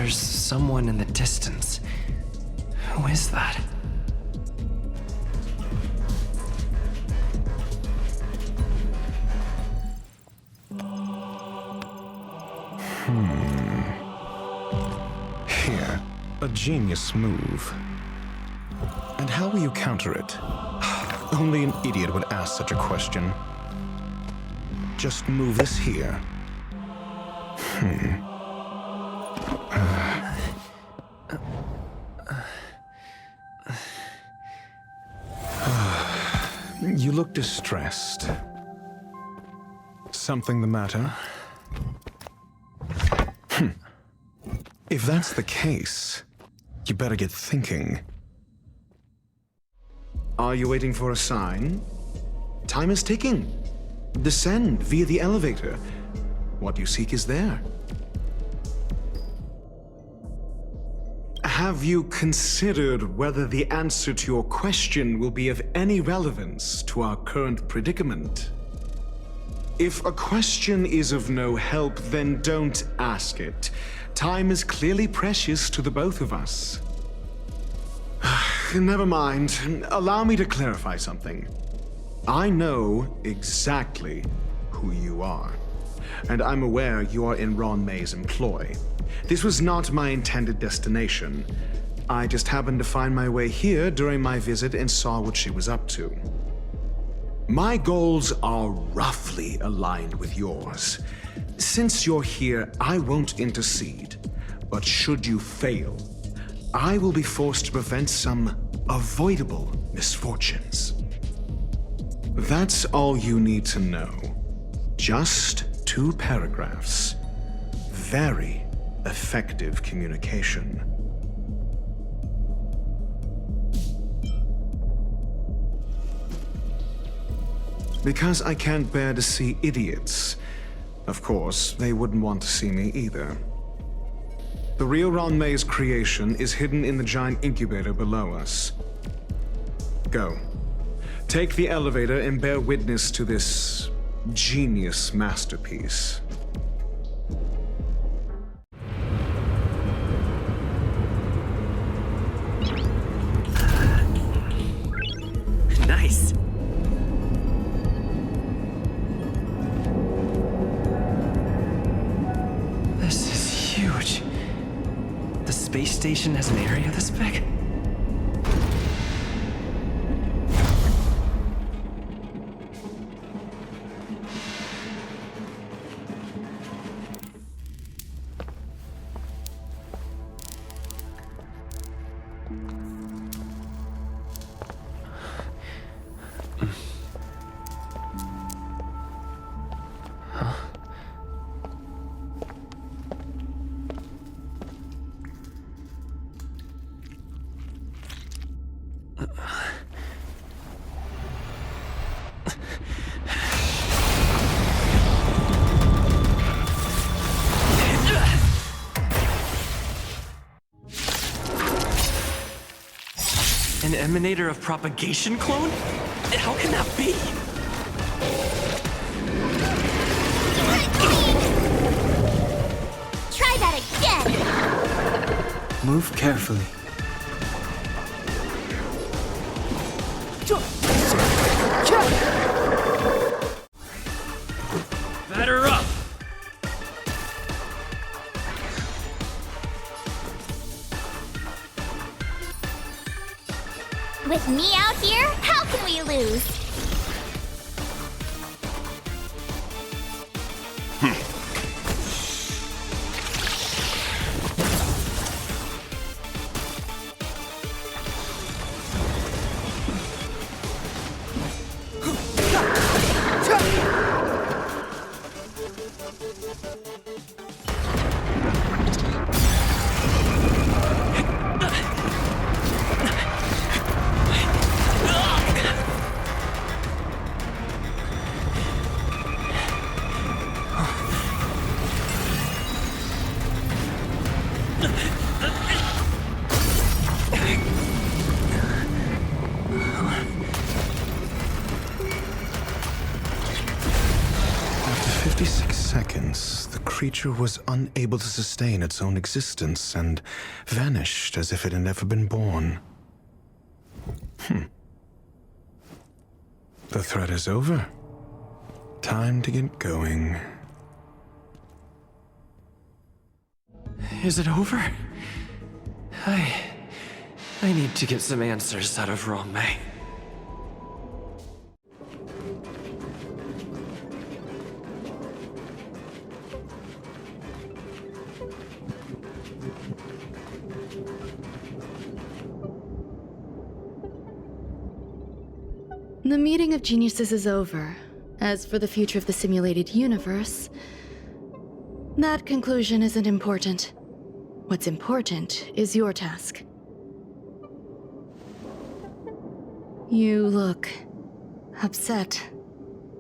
There's someone in the distance. Who is that? Here, a genius move. And how will you counter it? Only an idiot would ask such a question. Just move this here. You look distressed. Something the matter? If that's the case, you better get thinking. Are you waiting for a sign? Time is ticking. Descend via the elevator. What you seek is there. Have you considered whether the answer to your question will be of any relevance to our current predicament? If a question is of no help, then don't ask it. Time is clearly precious to the both of us. Never mind. Allow me to clarify something. I know exactly who you are, and I'm aware you are in Ron May's employ. This was not my intended destination. I just happened to find my way here during my visit and saw what she was up to. My goals are roughly aligned with yours. Since you're here, I won't intercede. But should you fail, I will be forced to prevent some avoidable misfortunes. That's all you need to know. Just 2 paragraphs. Very effective communication. Because I can't bear to see idiots. Of course, they wouldn't want to see me either. The real Ron May's creation is hidden in the giant incubator below us. Go. Take the elevator and bear witness to this genius masterpiece. Nice. This is huge. The space station has an area this big? An emanator of propagation clone? How can that be? Try that again! Move carefully. Batter up! With me out here, how can we lose? creature was unable to sustain its own existence and vanished as if it had never been born. The threat is over. Time to get going. Is it over? I need to get some answers out of Rongmei. The meeting of geniuses is over. As for the future of the simulated universe, that conclusion isn't important. What's important is your task. You look upset,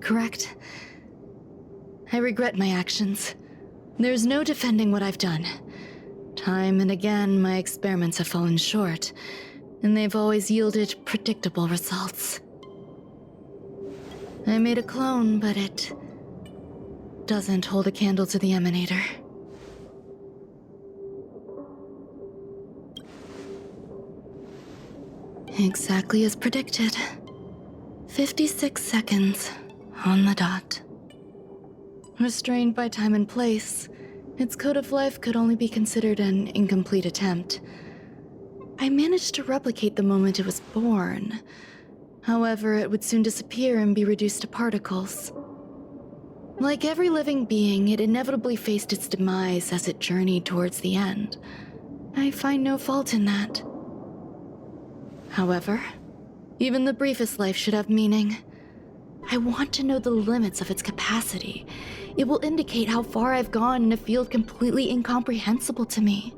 correct? I regret my actions. There's no defending what I've done. Time and again, my experiments have fallen short, and they've always yielded predictable results. I made a clone, but it doesn't hold a candle to the emanator. Exactly as predicted. 56 seconds on the dot. Restrained by time and place, its code of life could only be considered an incomplete attempt. I managed to replicate the moment it was born. However, it would soon disappear and be reduced to particles. Like every living being, it inevitably faced its demise as it journeyed towards the end. I find no fault in that. However, even the briefest life should have meaning. I want to know the limits of its capacity. It will indicate how far I've gone in a field completely incomprehensible to me.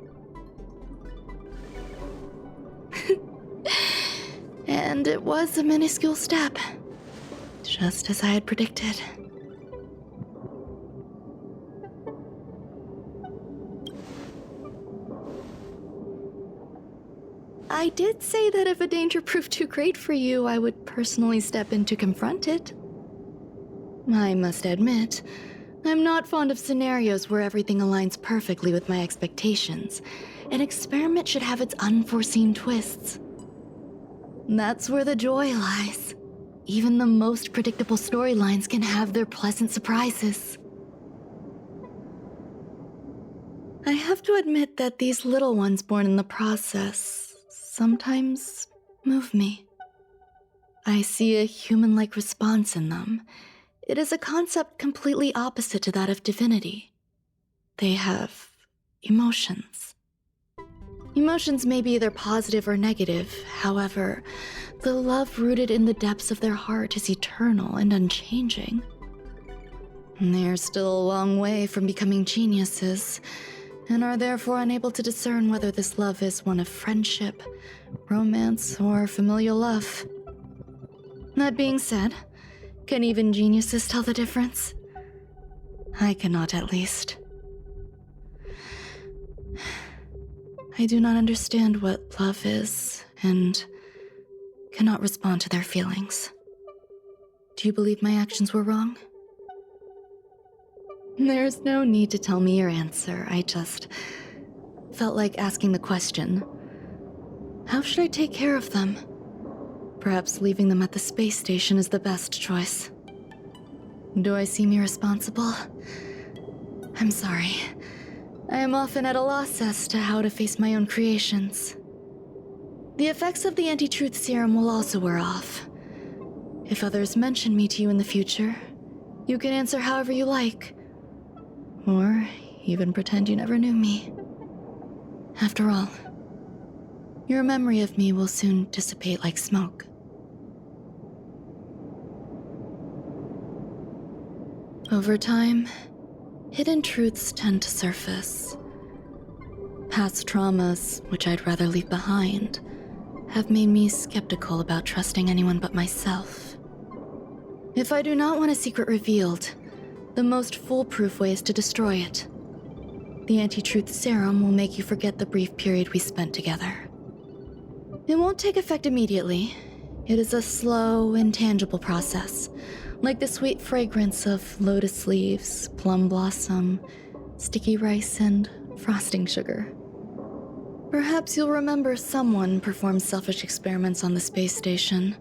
And it was a minuscule step, just as I had predicted. I did say that if a danger proved too great for you, I would personally step in to confront it. I must admit, I'm not fond of scenarios where everything aligns perfectly with my expectations. An experiment should have its unforeseen twists. That's where the joy lies. Even the most predictable storylines can have their pleasant surprises. I have to admit that these little ones born in the process sometimes move me. I see a human-like response in them. It is a concept completely opposite to that of divinity. They have emotions. Emotions may be either positive or negative. However, the love rooted in the depths of their heart is eternal and unchanging. They're still a long way from becoming geniuses, and are therefore unable to discern whether this love is one of friendship, romance, or familial love. That being said, can even geniuses tell the difference? I cannot, at least. I do not understand what love is, and cannot respond to their feelings. Do you believe my actions were wrong? There's no need to tell me your answer. I just felt like asking the question. How should I take care of them? Perhaps leaving them at the space station is the best choice. Do I seem irresponsible? I'm sorry. I am often at a loss as to how to face my own creations. The effects of the anti-truth serum will also wear off. If others mention me to you in the future, you can answer however you like. Or even pretend you never knew me. After all, your memory of me will soon dissipate like smoke. Over time, hidden truths tend to surface. Past traumas, which I'd rather leave behind, have made me skeptical about trusting anyone but myself. If I do not want a secret revealed, the most foolproof way is to destroy it. The anti-truth serum will make you forget the brief period we spent together. It won't take effect immediately. It is a slow, intangible process, like the sweet fragrance of lotus leaves, plum blossom, sticky rice, and frosting sugar. Perhaps you'll remember someone performed selfish experiments on the space station,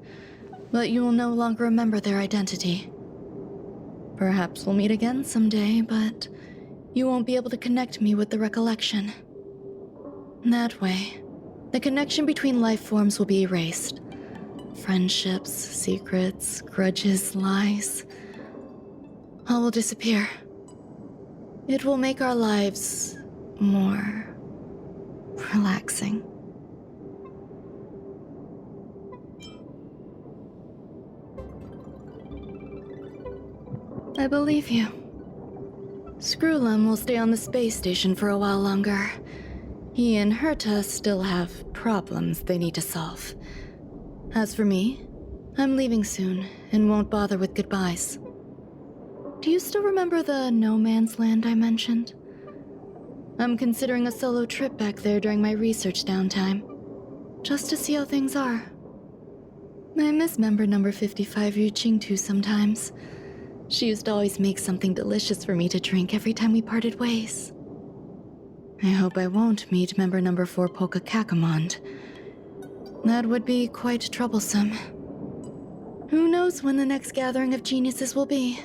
but you will no longer remember their identity. Perhaps we'll meet again someday, but you won't be able to connect me with the recollection. That way, the connection between life forms will be erased. Friendships, secrets, grudges, lies, all will disappear. It will make our lives more relaxing. I believe you. Screwlum will stay on the space station for a while longer. He and Herta still have problems they need to solve. As for me, I'm leaving soon and won't bother with goodbyes. Do you still remember the no man's land I mentioned? I'm considering a solo trip back there during my research downtime, just to see how things are. I miss member number 55 Yu Qingtu sometimes. She used to always make something delicious for me to drink every time we parted ways. I hope I won't meet member number 4 Polka Kakamond. That would be quite troublesome. Who knows when the next gathering of geniuses will be?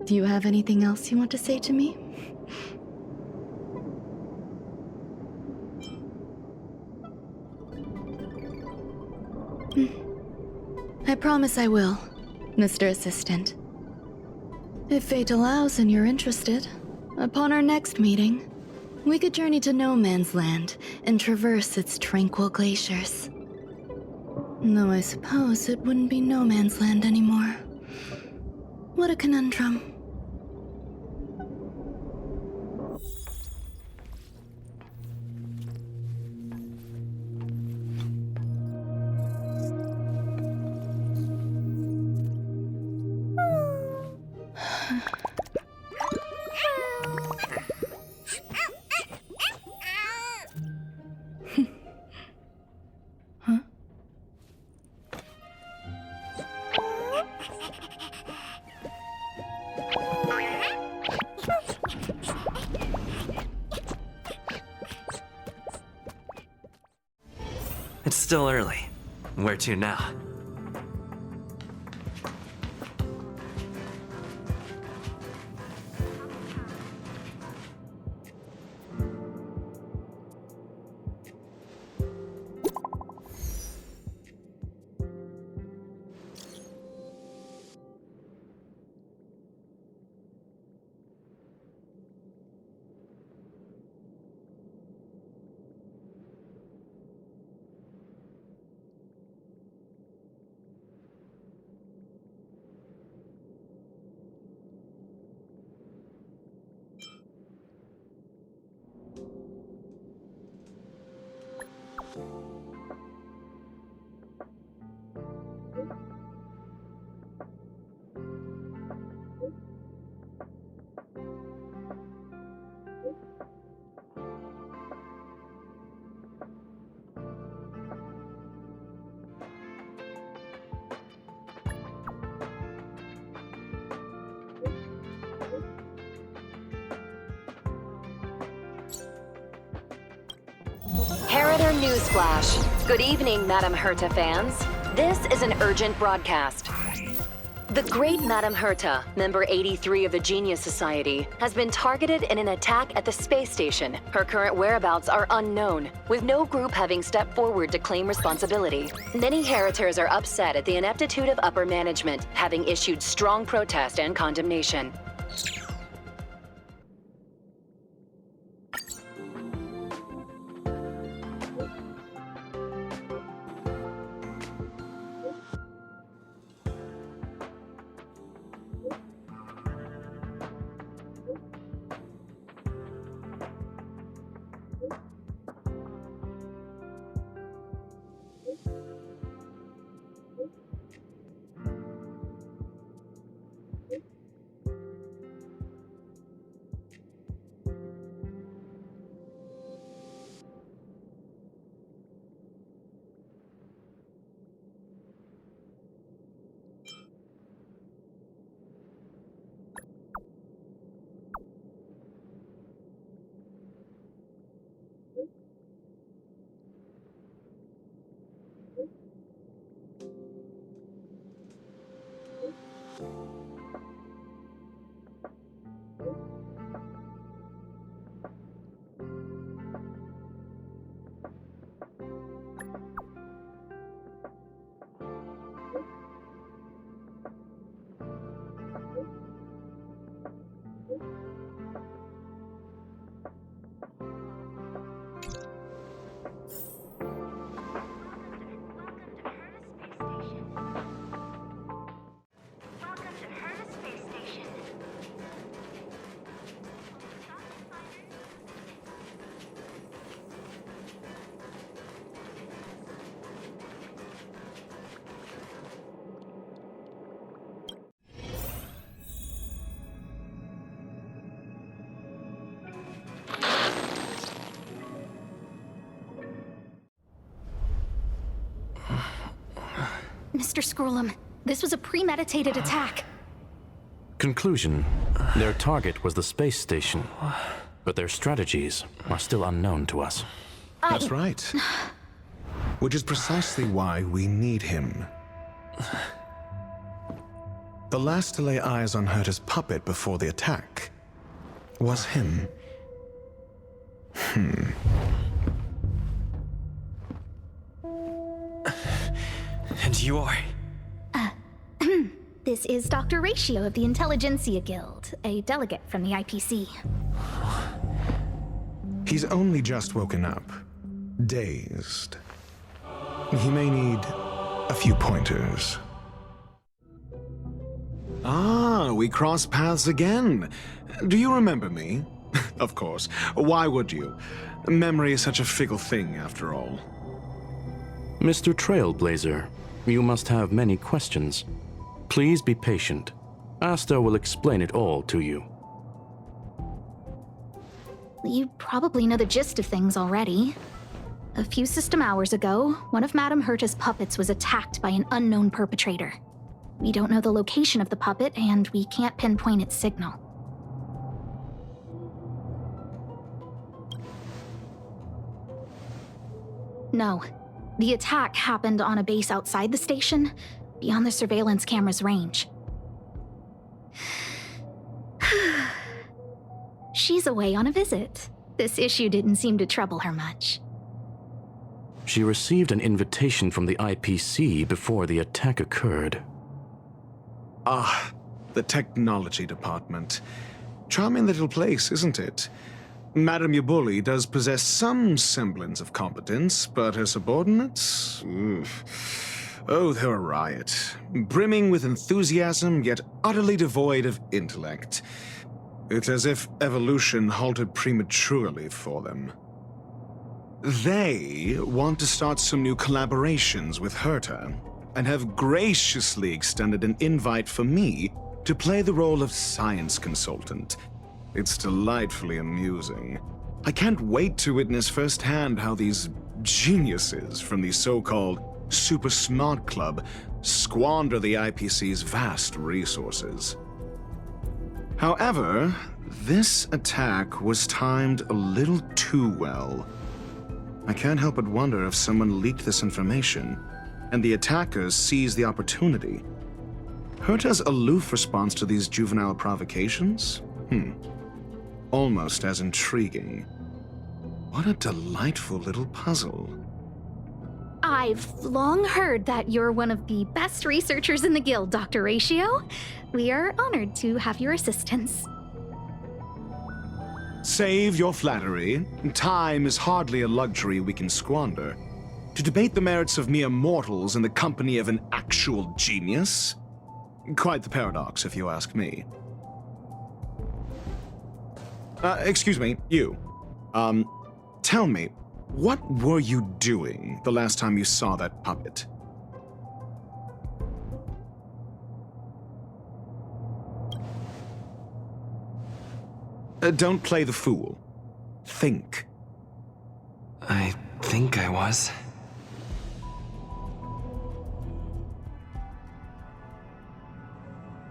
Do you have anything else you want to say to me? I promise I will, Mr. Assistant. If fate allows and you're interested, upon our next meeting, we could journey to No Man's Land and traverse its tranquil glaciers. Though I suppose it wouldn't be No Man's Land anymore. What a conundrum. It's still early. Where to now? Heritor Newsflash. Good evening, Madame Herta fans. This is an urgent broadcast. The great Madame Herta, member 83 of the Genius Society, has been targeted in an attack at the space station. Her current whereabouts are unknown, with no group having stepped forward to claim responsibility. Many Heritors are upset at the ineptitude of upper management, having issued strong protest and condemnation. Mr. Scrollum, this was a premeditated attack. Conclusion. Their target was the space station, but their strategies are still unknown to us. That's right. Which is precisely why we need him. The last to lay eyes on Herta's puppet before the attack was him. And you are? This is Dr. Ratio of the Intelligentsia Guild, a delegate from the IPC. He's only just woken up, dazed. He may need a few pointers. Ah, we cross paths again. Do you remember me? Of course. Why would you? Memory is such a fickle thing, after all. Mr. Trailblazer, you must have many questions. Please be patient. Asta will explain it all to you. You probably know the gist of things already. A few system hours ago, one of Madame Herta's puppets was attacked by an unknown perpetrator. We don't know the location of the puppet, and we can't pinpoint its signal. No. The attack happened on a base outside the station, beyond the surveillance camera's range. She's away on a visit. This issue didn't seem to trouble her much. She received an invitation from the IPC before the attack occurred. Ah, the technology department. Charming little place, isn't it? Madame Yabuli does possess some semblance of competence, but her subordinates? Oof. Oh, they're a riot. Brimming with enthusiasm, yet utterly devoid of intellect. It's as if evolution halted prematurely for them. They want to start some new collaborations with Herta, and have graciously extended an invite for me to play the role of science consultant. It's delightfully amusing. I can't wait to witness firsthand how these geniuses from the so-called Super Smart Club squander the IPC's vast resources. However, this attack was timed a little too well. I can't help but wonder if someone leaked this information, and the attackers seized the opportunity. Herta's aloof response to these juvenile provocations? Almost as intriguing. What a delightful little puzzle. I've long heard that you're one of the best researchers in the guild, Dr. Ratio. We are honored to have your assistance. Save your flattery. Time is hardly a luxury we can squander. To debate the merits of mere mortals in the company of an actual genius? Quite the paradox, if you ask me. Excuse me, you. Tell me, what were you doing the last time you saw that puppet? Don't play the fool. Think. I think I was.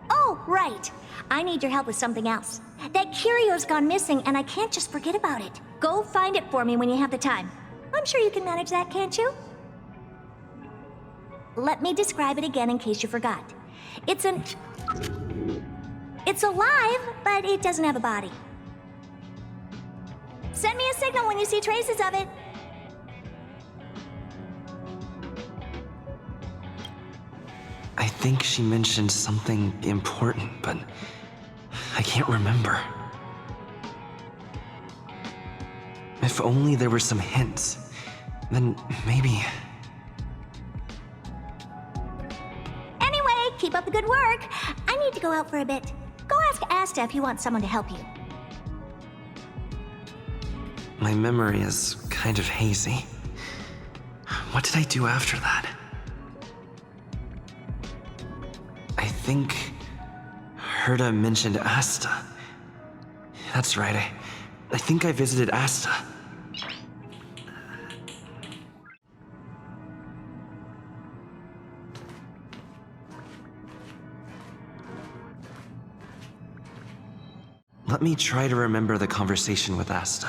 Oh, right. I need your help with something else. That curio's gone missing, and I can't just forget about it. Go find it for me when you have the time. I'm sure you can manage that, can't you? Let me describe it again in case you forgot. It's alive, but it doesn't have a body. Send me a signal when you see traces of it. I think she mentioned something important, but I can't remember. If only there were some hints, then maybe... Anyway, keep up the good work. I need to go out for a bit. Go ask Asta if you want someone to help you. My memory is kind of hazy. What did I do after that? I think Herta mentioned Asta. That's right, I think I visited Asta. Let me try to remember the conversation with Asta.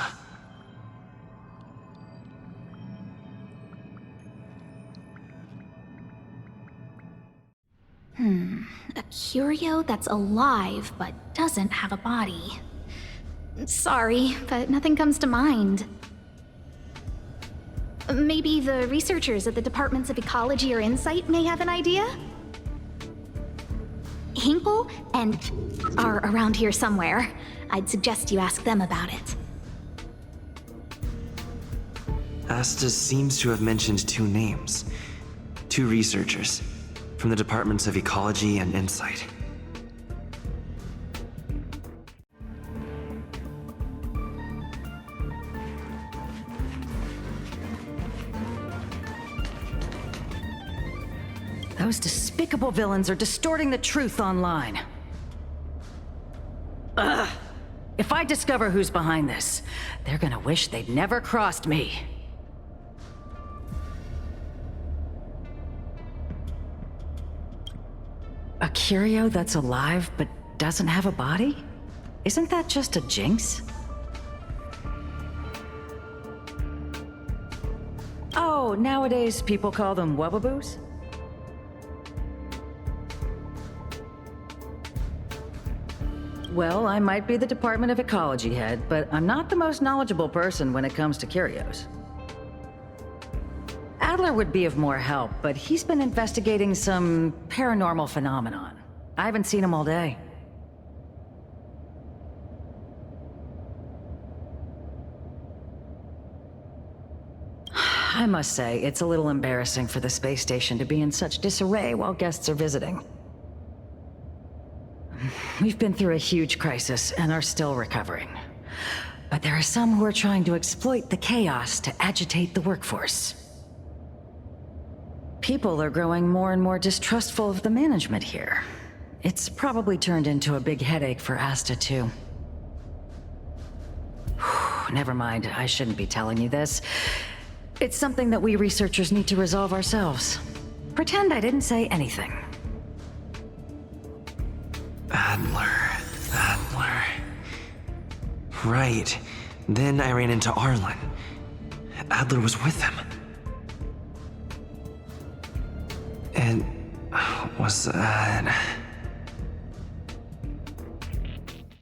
A curio that's alive but doesn't have a body. Sorry, but nothing comes to mind. Maybe the researchers at the Departments of Ecology or Insight may have an idea? Hinkle and are around here somewhere. I'd suggest you ask them about it. Asta seems to have mentioned two names. Two researchers from the Departments of Ecology and Insight. Those despicable villains are distorting the truth online. Ugh! If I discover who's behind this, they're gonna wish they'd never crossed me. A curio that's alive but doesn't have a body? Isn't that just a jinx? Oh, nowadays people call them wubbaboos? Well, I might be the Department of Ecology head, but I'm not the most knowledgeable person when it comes to curios. Adler would be of more help, but he's been investigating some paranormal phenomenon. I haven't seen him all day. I must say, it's a little embarrassing for the space station to be in such disarray while guests are visiting. We've been through a huge crisis and are still recovering. But there are some who are trying to exploit the chaos to agitate the workforce. People are growing more and more distrustful of the management here. It's probably turned into a big headache for Asta, too. Never mind, I shouldn't be telling you this. It's something that we researchers need to resolve ourselves. Pretend I didn't say anything. Adler. Right. Then I ran into Arlen. Adler was with him. And was that...